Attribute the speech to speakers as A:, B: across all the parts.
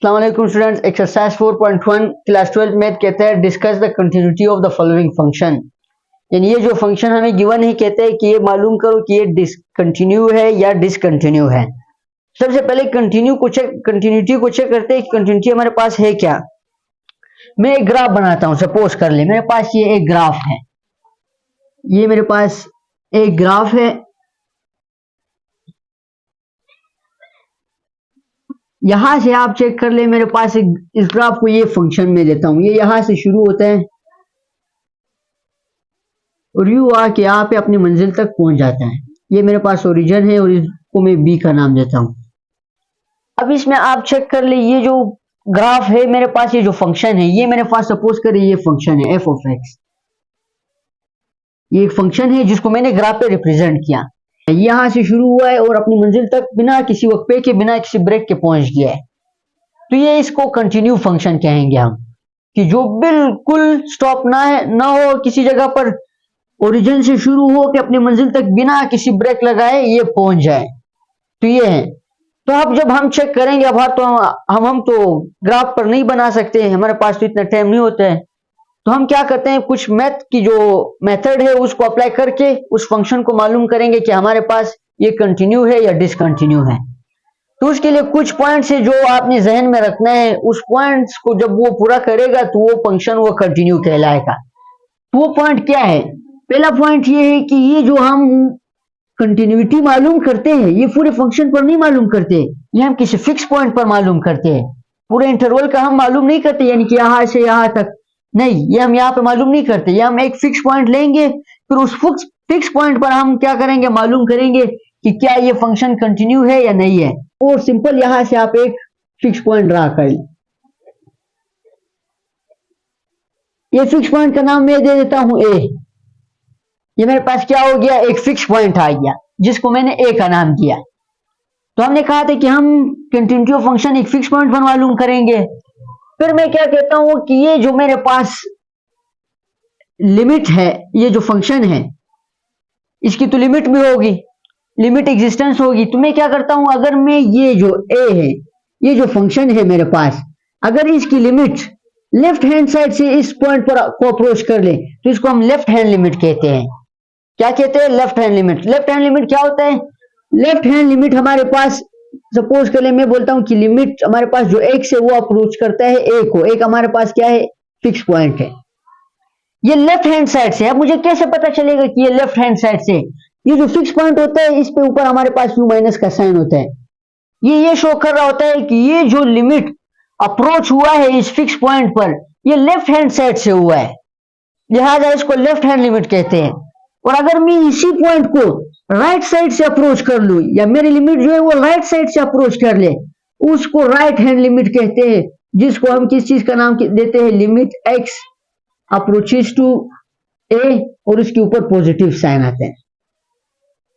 A: अस्सलाम वालेकुम students, exercise 4.1 class 12 math कहता है discuss the continuity of the following function. यानी ये जो फंक्शन हमें गिवन है कहते हैं कि ये मालूम करो कि ये डिसकंटिन्यू है या डिसकंटिन्यू है। सबसे पहले कंटिन्यूटी को चेक करते हैं कि कंटिन्यूटी हमारे पास है क्या। मैं एक ग्राफ बनाता हूं, सपोज कर ले मेरे पास ये एक ग्राफ है, ये मेरे पास एक ग्राफ है। यहां से आप चेक कर ले मेरे पास इस ग्राफ को ये फंक्शन में देता हूं, ये यहां से शुरू होता है और यू आके यहाँ पे अपनी मंजिल तक पहुंच जाता है। ये मेरे पास ओरिजिन है और इसको मैं बी का नाम देता हूं। अब इसमें आप चेक कर ले ये जो ग्राफ है मेरे पास, ये जो फंक्शन है ये मेरे पास सपोज करें ये फंक्शन है एफ ऑफ एक्स। ये एक फंक्शन है जिसको मैंने ग्राफ पे रिप्रेजेंट किया। यहां से शुरू हुआ है और अपनी मंजिल तक बिना किसी वक्फे के बिना किसी ब्रेक के पहुंच गया है, तो ये इसको कंटिन्यू फंक्शन कहेंगे हम, कि जो बिल्कुल स्टॉप ना हो किसी जगह पर, ओरिजिन से शुरू हो के अपनी मंजिल तक बिना किसी ब्रेक लगाए ये पहुंच जाए, तो ये है। तो अब जब हम चेक करेंगे, अब हम तो ग्राफ पर नहीं बना सकते, हमारे पास तो इतना टाइम नहीं होता है, तो हम क्या करते हैं कुछ मैथ की जो मेथड है उसको अप्लाई करके उस फंक्शन को मालूम करेंगे कि हमारे पास ये कंटिन्यू है या डिसकंटिन्यू है। तो उसके लिए कुछ पॉइंट्स है जो आपने जहन में रखना है, उस पॉइंट्स को जब वो पूरा करेगा तो वो फंक्शन वो कंटिन्यू कहलाएगा। तो वो पॉइंट क्या है? पहला पॉइंट ये है कि ये जो हम कंटिन्यूटी मालूम करते हैं ये पूरे फंक्शन पर नहीं मालूम करते, ये हम किसी फिक्स पॉइंट पर मालूम करते हैं। पूरे इंटरवल का हम मालूम नहीं करते, यानी कि यहां से यहां तक नहीं, ये हम यहाँ पे मालूम नहीं करते। ये हम एक फिक्स पॉइंट लेंगे, फिर उस फिक्स पॉइंट पर हम क्या करेंगे, मालूम करेंगे कि क्या ये फंक्शन कंटिन्यू है या नहीं है। और सिंपल यहां से आप एक फिक्स पॉइंट ड्रा कर लें। ये फिक्स पॉइंट का नाम मैं दे देता हूं ए। ये मेरे पास क्या हो गया, एक फिक्स पॉइंट आ गया जिसको मैंने ए का नाम दिया। तो हमने कहा था कि हम कंटिन्यूटी ऑफ फंक्शन एक फिक्स पॉइंट पर मालूम करेंगे। फिर मैं क्या कहता हूं कि ये जो मेरे पास लिमिट है, ये जो फंक्शन है इसकी तो लिमिट भी होगी, लिमिट एग्जिस्टेंस होगी। तो मैं क्या करता हूं, अगर मैं ये जो ए है, ये जो फंक्शन है मेरे पास, अगर इसकी लिमिट लेफ्ट हैंड साइड से इस पॉइंट पर को अप्रोच कर ले तो इसको हम लेफ्ट हैंड लिमिट कहते हैं। क्या कहते हैं? Left hand limit. Left hand limit क्या होता है? लेफ्ट हैंड लिमिट हमारे पास सपोज कर ले मैं बोलता हूं कि लिमिट हमारे पास जो एक्स है वो अप्रोच करता है ए को, एक हमारे पास क्या है, फिक्स पॉइंट है, ये लेफ्ट हैंड साइड से। अब मुझे कैसे पता चलेगा कि ये लेफ्ट हैंड साइड से? ये जो फिक्स पॉइंट होता है इस पे ऊपर हमारे पास यू माइनस का साइन होता है, ये शो कर रहा होता है कि ये जो लिमिट अप्रोच हुआ है इस फिक्स पॉइंट पर ये लेफ्ट हैंड साइड से हुआ है, लिहाजा इसको लेफ्ट हैंड लिमिट कहते हैं। और अगर मैं इसी पॉइंट को राइट साइड से अप्रोच कर लूं, या मेरी लिमिट जो है वो राइट साइड से अप्रोच कर ले, उसको राइट हैंड लिमिट कहते हैं, जिसको हम किस चीज का नाम देते हैं, लिमिट एक्स अप्रोचेस टू ए, और उसके ऊपर पॉजिटिव साइन आते हैं।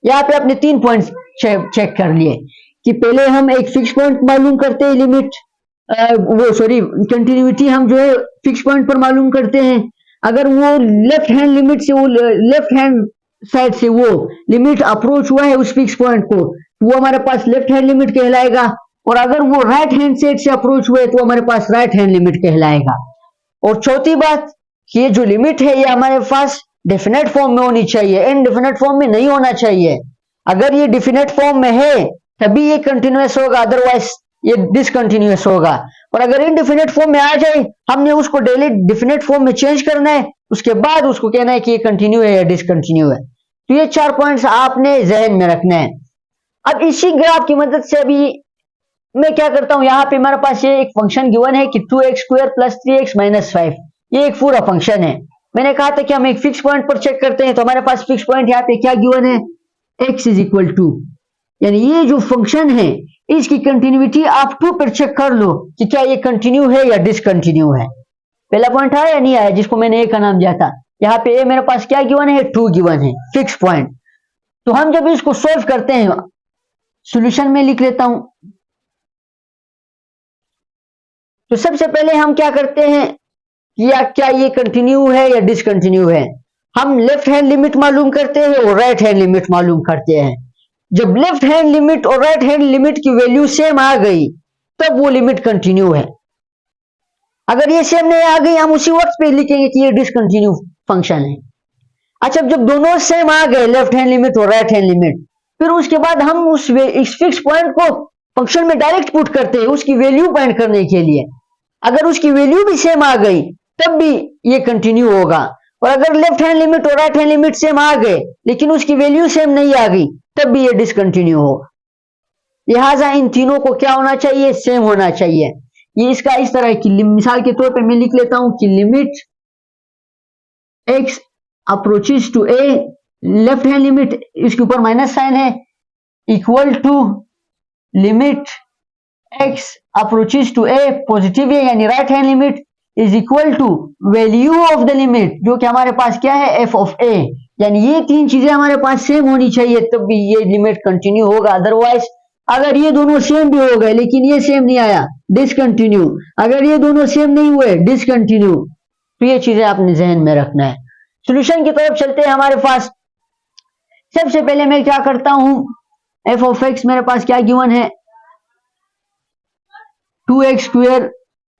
A: यहाँ पे आपने 3 पॉइंट्स चेक कर लिए कि पहले हम एक फिक्स पॉइंट मालूम करते हैं, लिमिट कंटिन्यूटी हम जो है फिक्स पॉइंट पर मालूम करते हैं। अगर वो लेफ्ट हैंड लिमिट से, वो लेफ्ट हैंड साइड से वो लिमिट अप्रोच हुआ है उस फिक्स पॉइंट को, वो हमारे पास लेफ्ट हैंड लिमिट कहलाएगा। और अगर वो राइट हैंड साइड से अप्रोच हुए तो हमारे पास राइट हैंड लिमिट कहलाएगा। और चौथी बात, ये जो लिमिट है ये हमारे पास डेफिनेट फॉर्म में होनी चाहिए, इनडेफिनेट फॉर्म में नहीं होना चाहिए। अगर ये डेफिनेट फॉर्म में है तभी ये कंटिन्यूअस होगा, अदरवाइज ये डिसकंटिन्यूअस होगा। और अगर इनडेफिनेट फॉर्म में आ जाए, हमने उसको डेली डेफिनेट फॉर्म में चेंज करना है, उसके बाद उसको कहना है कि ये कंटिन्यू है या डिसकंटिन्यू है। तो ये 4 पॉइंट्स आपने जहन में रखना है। अब इसी ग्राफ की मदद से अभी मैं क्या करता हूं, यहाँ पे हमारे पास ये एक फंक्शन गिवन है कि 2x² + 3x - 5, ये एक पूरा फंक्शन है। मैंने कहा था कि हम एक फिक्स पॉइंट पर चेक करते हैं, तो हमारे पास फिक्स पॉइंट यहाँ पे क्या गिवन है, x = 2, यानी ये जो फंक्शन है इसकी कंटिन्यूटी आप 2 पर चेक कर लो कि क्या ये कंटिन्यू है या डिसकंटिन्यू है। पहला पॉइंट आया या नहीं आया, जिसको मैंने ए का नाम दिया था। यहाँ पे ए मेरे पास क्या गिवन है, 2 गिवन है, फिक्स पॉइंट। तो हम जब इसको सॉल्व करते हैं, सॉल्यूशन में लिख लेता हूं। तो सबसे पहले हम क्या करते हैं, या क्या ये कंटिन्यू है या डिसकंटिन्यू है। हम लेफ्ट हैंड लिमिट मालूम करते हैं और राइट हैंड लिमिट मालूम करते हैं। जब लेफ्ट हैंड लिमिट और राइट हैंड लिमिट की वैल्यू सेम आ गई तब वो लिमिट कंटिन्यू है। अगर ये सेम नहीं आ गई, हम उसी वक्त पे लिखेंगे कि ये डिसकंटिन्यू फंक्शन है। अच्छा, जब दोनों सेम आ गए, लेफ्ट हैंड लिमिट और राइट हैंड लिमिट, फिर उसके बाद हम इस फिक्स पॉइंट को फंक्शन में डायरेक्ट पुट करते हैं उसकी वैल्यू फाइंड करने के लिए। अगर उसकी वैल्यू भी सेम आ गई तब भी ये कंटिन्यू होगा, और अगर लेफ्ट हैंड लिमिट और राइट हैंड लिमिट सेम आ गए लेकिन उसकी वैल्यू सेम नहीं आ गई तब भी ये डिसकंटिन्यू होगा। लिहाजा इन तीनों को क्या होना चाहिए, सेम होना चाहिए। ये इसका इस तरह की मिसाल के तौर पे मैं लिख लेता हूं कि limit x approaches to a, left hand limit इसके ऊपर माइनस साइन है, equal to limit x approaches to a positive है यानी right hand limit is equal to value of the limit जो कि हमारे पास क्या है, f ऑफ a। यानी ये तीन चीजें हमारे पास सेम होनी चाहिए तब भी ये लिमिट कंटिन्यू होगा। अदरवाइज अगर ये दोनों सेम भी हो गए लेकिन ये सेम नहीं आया, डिसकंटिन्यू। अगर ये दोनों सेम नहीं हुए, डिसकंटिन्यू। तो ये चीजें आपने जहन में रखना है। सॉल्यूशन की तरफ चलते हैं हमारे पास। सबसे पहले मैं क्या करता हूं, f ऑफ x मेरे पास क्या गिवन है, 2x square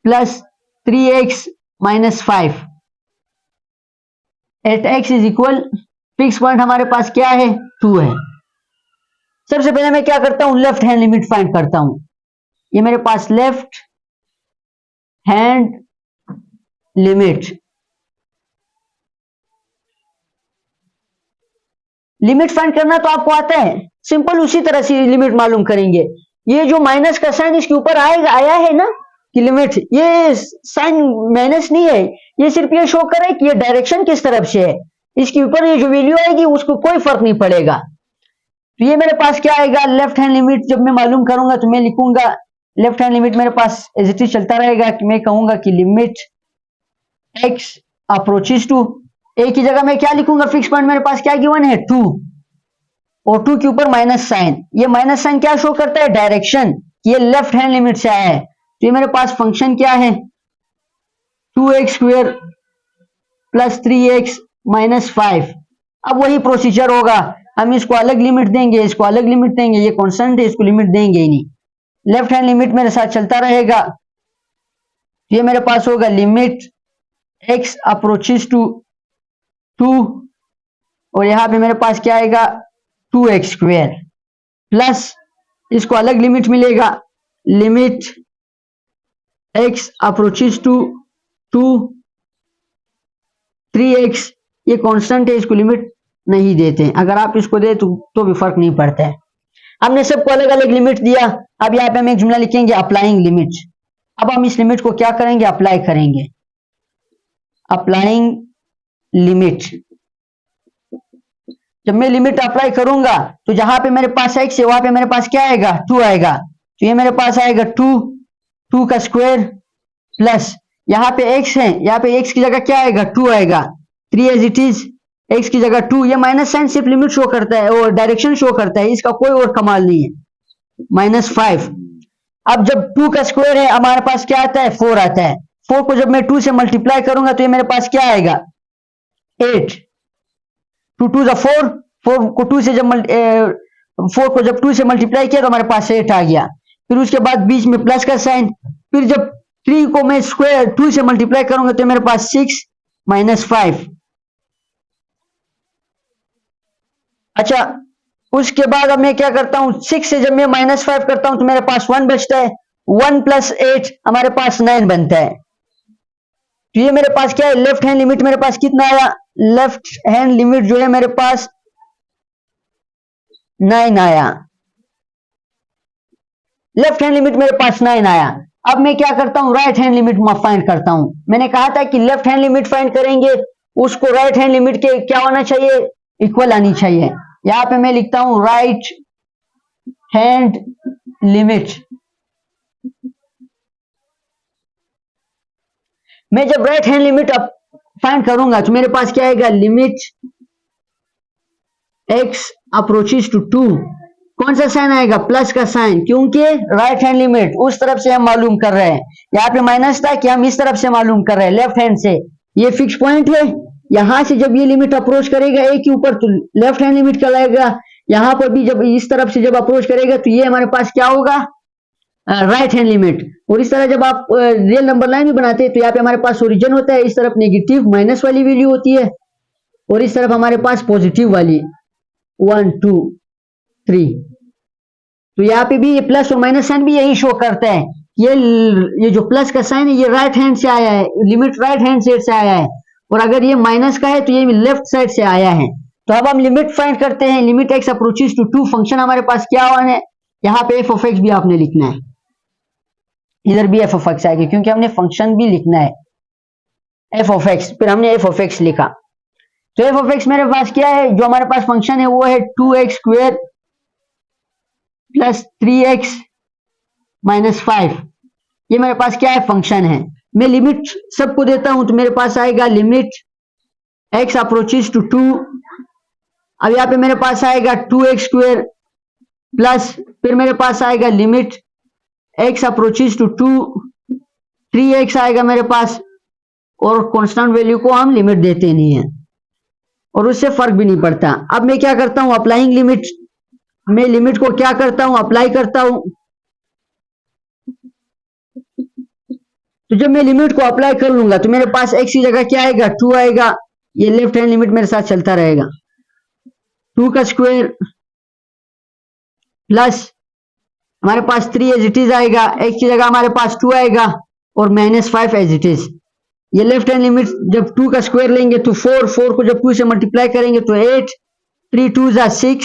A: plus 3x minus 5 at x is equal, fix point हमारे पास क्या है, 2 है। सबसे पहले मैं क्या करता हूं, लेफ्ट हैंड लिमिट फाइंड करता हूं। ये मेरे पास left hand limit, limit find करना तो आपको आता है, सिंपल उसी तरह से लिमिट मालूम करेंगे। ये जो माइनस का साइन इसके ऊपर आएगा, आया है ना कि लिमिट, ये साइन माइनस नहीं है, ये सिर्फ ये शो कर रहा है कि ये डायरेक्शन किस तरफ से है। इसके ऊपर ये जो वैल्यू आएगी उसको कोई फर्क नहीं पड़ेगा। तो ये मेरे पास क्या आएगा, लेफ्ट हैंड लिमिट जब मैं मालूम करूंगा तो मैं लिखूंगा, लेफ्ट हैंड लिमिट मेरे पास एज इट इज चलता रहेगा कि मैं कहूंगा कि limit x approaches to, a की जगह मैं क्या लिखूंगा, फिक्स पॉइंट मेरे पास क्या गिवन है, 2, और 2 के ऊपर माइनस साइन। ये माइनस साइन क्या शो करता है, डायरेक्शन, ये लेफ्ट हैंड लिमिट से आया है। तो ये मेरे पास फंक्शन क्या है, 2x square plus 3x minus 5। अब वही प्रोसीजर होगा, हम इसको अलग लिमिट देंगे, इसको अलग लिमिट देंगे, ये कांस्टेंट है इसको लिमिट देंगे ही नहीं, लेफ्ट हैंड लिमिट मेरे साथ चलता रहेगा। ये मेरे पास होगा लिमिट x अप्रोचेस टू 2, और यहां पे मेरे पास क्या आएगा, 2x स्क्वायर प्लस, इसको अलग लिमिट मिलेगा, limit x approaches to 2, 3x, ये कांस्टेंट है इसको लिमिट नहीं देते, अगर आप इसको दे तो भी फर्क नहीं पड़ता है। हमने सबको अलग अलग लिमिट दिया। अब यहाँ पे हम एक जुमला लिखेंगे, अप्लाइंग लिमिट। अब हम इस लिमिट को क्या करेंगे, अप्लाई करेंगे, अप्लाइंग लिमिट। जब मैं लिमिट अप्लाई करूंगा तो जहां पे मेरे पास x है वहां पे मेरे पास क्या आएगा, 2 आएगा। तो ये मेरे पास आएगा 2 का स्क्वायर प्लस, यहाँ पे x है, यहाँ पे x की जगह क्या आएगा, 2 आएगा, 3 एज इट इज, x की जगह 2। ये माइनस साइन सिर्फ लिमिट शो करता है और डायरेक्शन शो करता है, इसका कोई और कमाल नहीं है, माइनस 5। अब जब 2 का स्क्वायर है हमारे पास क्या आता है, 4 आता है। 4 को जब मैं 2 से मल्टीप्लाई करूंगा तो ये मेरे पास क्या आएगा, 8। 2 2 4, 4 को 2 से जब 4 को जब 2 से मल्टीप्लाई किया तो हमारे पास 8 आ गया। फिर उसके बाद बीच में प्लस का साइन, फिर जब 3 को मैं स्क्वायर 2 से मल्टीप्लाई करूंगा तो मेरे पास 6 माइनस 5। अच्छा, उसके बाद अब मैं क्या करता हूं, 6 से जब मैं माइनस 5 करता हूं तो मेरे पास 1 बचता है, 1 प्लस 8 हमारे पास 9 बनता है। तो ये मेरे पास क्या है, लेफ्ट हैंड लिमिट मेरे पास कितना आया, लेफ्ट हैंड लिमिट जो है मेरे पास 9 आया, लेफ्ट हैंड लिमिट मेरे पास 9 आया। अब मैं क्या करता हूं, राइट हैंड लिमिट फाइंड करता हूं। मैंने कहा था कि लेफ्ट हैंड लिमिट फाइंड करेंगे उसको राइट हैंड लिमिट के क्या होना चाहिए, इक्वल आनी चाहिए। यहां पे मैं लिखता हूं राइट हैंड लिमिट। मैं जब राइट हैंड लिमिट फाइंड करूंगा तो मेरे पास क्या आएगा, लिमिट x अप्रोचेस टू 2, कौन सा साइन आएगा, प्लस का साइन, क्योंकि राइट हैंड लिमिट उस तरफ से हम मालूम कर रहे हैं। यहाँ पे माइनस था कि हम इस तरफ से मालूम कर रहे हैं, लेफ्ट हैंड से। ये फिक्स पॉइंट है, यहां से जब ये लिमिट अप्रोच करेगा a के ऊपर तो लेफ्ट हैंड लिमिट कहलाएगा। यहां पर भी जब इस तरफ से जब अप्रोच करेगा तो ये हमारे पास क्या होगा, राइट हैंड लिमिट। और इस तरह जब आप रियल नंबर लाइन भी बनाते हैं तो यहाँ पे हमारे पास ओरिजिन होता है, इस तरफ नेगेटिव माइनस वाली वैल्यू होती है और इस तरफ हमारे पास पॉजिटिव वाली 1 2 3। तो यहाँ पे भी ये प्लस और माइनस साइन भी यही शो करता है। ये जो प्लस का साइन है ये राइट हैंड से आया है, लिमिट राइट हैंड साइड से आया है, और अगर ये माइनस का है तो ये लेफ्ट साइड से आया है। तो अब हम लिमिट फाइंड करते हैं। Limit X approaches to 2, function हमारे पास क्या हुआ है, यहाँ पे एफ ऑफ एक्स भी आपने लिखना है, इधर भी एफ ऑफ एक्स आएगी क्योंकि हमने फंक्शन भी लिखना है एफ ऑफ एक्स, फिर हमने एफ ऑफ एक्स लिखा। तो एफ ऑफ एक्स मेरे पास क्या है, जो हमारे पास फंक्शन है वो है 2x² प्लस 3x माइनस 5। ये मेरे पास क्या है, फंक्शन है। मैं लिमिट सबको देता हूं तो मेरे पास आएगा लिमिट x अप्रोचेस टू 2। अब यहाँ पे मेरे पास आएगा 2x² प्लस, फिर मेरे पास आएगा limit x approaches to 2, 3x आएगा मेरे पास, और कांस्टेंट वैल्यू को हम लिमिट देते नहीं है और उससे फर्क भी नहीं पड़ता। अब मैं क्या करता हूं, अप्लाइंग लिमिट, मैं लिमिट को क्या करता हूं, अप्लाई करता हूं। तो जब मैं लिमिट को अप्लाई कर लूंगा तो मेरे पास x की जगह क्या आएगा, 2 आएगा। ये लेफ्ट हैंड लिमिट मेरे साथ चलता रहेगा, 2 का स्क्वायर प्लस हमारे पास 3 एज इट इज आएगा, x की जगह हमारे पास 2 आएगा और माइनस 5 एज इट इज। ये लेफ्ट हैंड लिमिट जब 2 का स्क्वायर लेंगे तो 4 को जब 2 से मल्टीप्लाई करेंगे तो 8, 3 2 6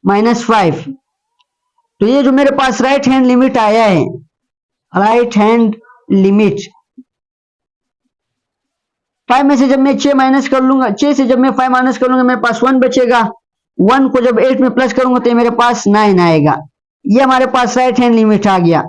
A: माइनस 5। तो ये जो मेरे पास राइट हैंड लिमिट आया है, राइट हैंड लिमिट 5 में से जब मैं 6 माइनस कर लूंगा, 6 से जब मैं 5 माइनस कर लूंगा मेरे पास 1 बचेगा, 1 को जब 8 में प्लस करूंगा तो मेरे पास 9 आएगा। ये हमारे पास राइट हैंड लिमिट आ गया।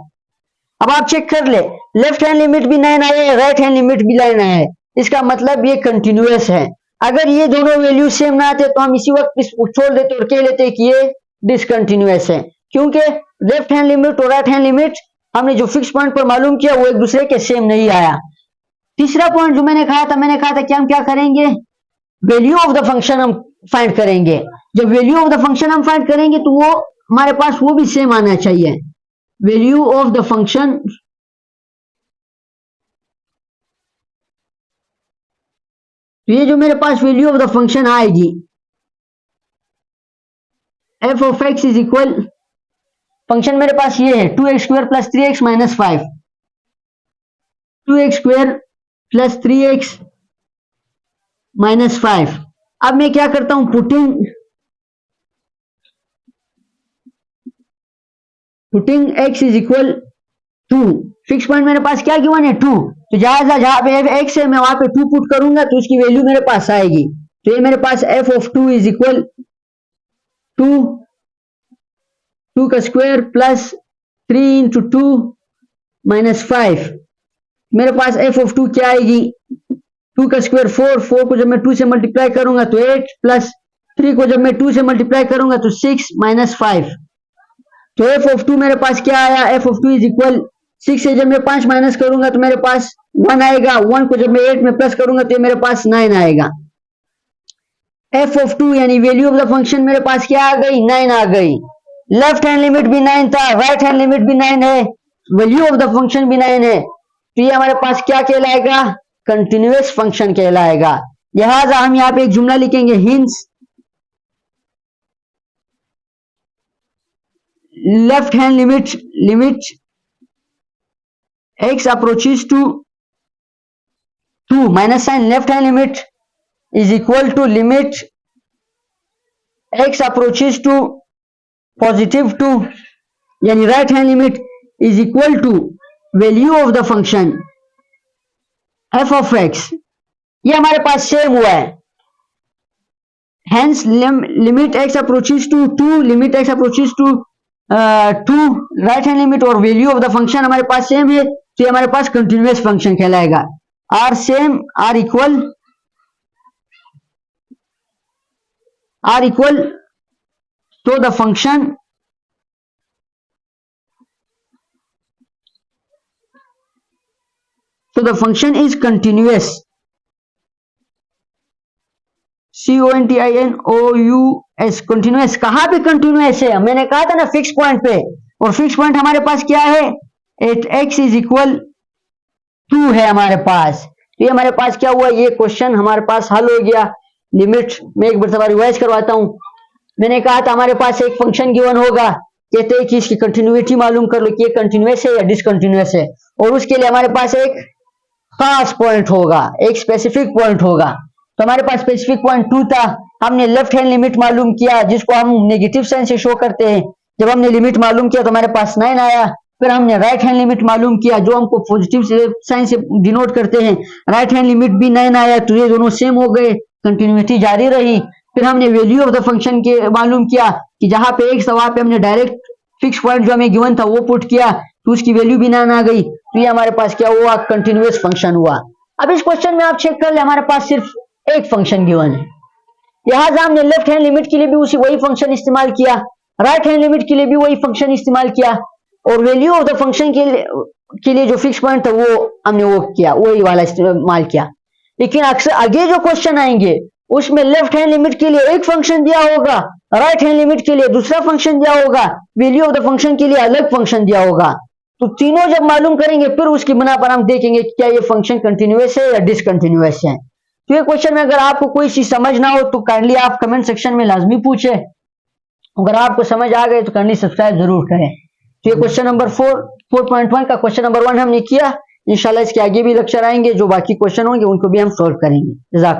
A: अब आप चेक कर ले, लेफ्ट हैंड लिमिट भी 9 आया है, राइट हैंड लिमिट भी 9 आया है, इसका मतलब ये कंटिन्यूअस है। अगर ये दोनों वैल्यू सेम ना आते तो हम इसी वक्त इसको छोड़ देते और कह लेते कि ये डिसकंटिन्यूअस है, क्योंकि लेफ्ट हैंड लिमिट और राइट हैंड लिमिट हमने जो फिक्स पॉइंट पर मालूम किया वो एक दूसरे के सेम नहीं आया। तीसरा पॉइंट जो मैंने कहा था कि हम क्या करेंगे, वैल्यू ऑफ द फंक्शन हम फाइंड करेंगे। जब वैल्यू ऑफ द फंक्शन हम फाइंड करेंगे तो वो हमारे पास वो भी सेम आना चाहिए। वैल्यू ऑफ द फंक्शन तो ये जो मेरे पास वैल्यू ऑफ द फंक्शन आएगी, F of x is equal, function मेरे पास ये है 2x² plus 3x minus 5, 2x² plus 3x minus 5। अब मैं क्या करता हूं, putting x is equal 2, fix point मेरे पास क्या गिवन है 2, तो जहां पे x है मैं वहां पे 2 पुट करूंगा तो उसकी वैल्यू मेरे पास आएगी। तो ये मेरे पास f ऑफ 2 इज इक्वल 2 का स्क्वायर प्लस 3 इंटू 2 माइनस 5। मेरे पास f ऑफ 2 क्या आएगी, 2 का स्क्वायर 4 को जब मैं 2 से मल्टीप्लाई करूंगा तो 8 प्लस 3 को जब मैं 2 से मल्टीप्लाई करूंगा तो 6 माइनस 5। तो f ऑफ 2 मेरे पास क्या आया, f ऑफ 2 इज इक्वल 6 से जब मैं 5 माइनस करूंगा तो मेरे पास 1 आएगा, 1 को जब मैं 8 में प्लस करूंगा तो मेरे पास 9 आएगा। f ऑफ 2 यानी वैल्यू ऑफ द फंक्शन मेरे पास क्या आ गई, 9 आ गई। लेफ्ट हैंड लिमिट भी 9 था, राइट हैंड लिमिट भी 9 है, वैल्यू ऑफ द फंक्शन भी 9 है, तो ये हमारे पास क्या कहलाएगा, कंटिन्यूअस फंक्शन कहलाएगा। लिहाजा हम यहाँ पे एक जुमला लिखेंगे, hence left hand limit x approaches to 2 minus sign left hand limit is equal to limit x approaches to positive 2 यानी right hand limit is equal to value of the function f of x। ये हमारे पास same हुआ है, hence limit x approaches to 2, limit x approaches to 2 right hand limit और value of the function हमारे पास same है, तो ये हमारे पास कंटिन्यूअस फंक्शन कहलाएगा। आर सेम, आर इक्वल तो the function is continuous, CONTINOUS। Continuous कहां पे कंटिन्यूअस है, मैंने कहा था ना फिक्स पॉइंट पे, और फिक्स पॉइंट हमारे पास क्या है, एट एक्स इज इक्वल 2 है हमारे पास। तो ये हमारे पास क्या हुआ, ये क्वेश्चन हमारे पास हल हो गया। लिमिट में एक बार रिवाइज करवाता हूं। मैंने कहा था हमारे पास एक फंक्शन गिवन होगा, कहते हैं कि इसकी कंटिन्यूटी मालूम कर लो कि ये कंटिन्यूअस है या डिसकंटिन्यूअस है, और उसके लिए हमारे पास एक खास पॉइंट होगा, एक स्पेसिफिक पॉइंट होगा। तो हमारे पास स्पेसिफिक पॉइंट 2 था। हमने लेफ्ट हैंड लिमिट मालूम किया, जिसको हम नेगेटिव साइन से शो करते हैं। जब हमने लिमिट मालूम किया तो हमारे पास 9 आया। फिर हमने राइट हैंड लिमिट मालूम किया, जो हमको पॉजिटिव साइन से डिनोट करते हैं। राइट हैंड लिमिट भी 9 आया, तो ये दोनों सेम हो गए, कंटिन्यूटी जारी रही। फिर हमने वैल्यू ऑफ द फंक्शन के मालूम किया कि जहां पे एक वहां पे हमने डायरेक्ट फिक्स पॉइंट जो हमें गिवन था वो पुट किया, तो उसकी वैल्यू भी 9 आ गई। तो ये हमारे पास क्या हुआ, कंटिन्यूअस फंक्शन हुआ। अब इस क्वेश्चन में आप चेक कर ले, हमारे पास सिर्फ एक फंक्शन गिवन है, लिहाजा हमने लेफ्ट हैंड लिमिट के लिए भी वही फंक्शन इस्तेमाल किया, राइट हैंड लिमिट के लिए भी वही फंक्शन इस्तेमाल किया, और वैल्यू ऑफ द फंक्शन के लिए जो फिक्स पॉइंट था वो हमने वो किया, वही वाला इस्तेमाल किया। लेकिन अक्सर आगे जो क्वेश्चन आएंगे उसमें लेफ्ट हैंड लिमिट के लिए एक फंक्शन दिया होगा, राइट हैंड लिमिट के लिए दूसरा फंक्शन दिया होगा, वैल्यू ऑफ द फंक्शन के लिए अलग फंक्शन दिया होगा। तो तीनों जब मालूम करेंगे फिर उसकी बिना पर हम देखेंगे क्या ये फंक्शन कंटिन्यूअस है या डिसकंटिन्यूअस है। तो ये क्वेश्चन में अगर आपको कोई चीज समझ ना हो तो काइंडली आप कमेंट सेक्शन में लाजमी पूछे। अगर आपको समझ आ गए तो काइंडली सब्सक्राइब जरूर करें। तो ये क्वेश्चन नंबर 4.1 का क्वेश्चन नंबर 1 हमने किया। इंशाल्लाह इसके आगे भी लेक्चर आएंगे, जो बाकी क्वेश्चन होंगे उनको भी हम सॉल्व करेंगे। जज़ाकल्लाह।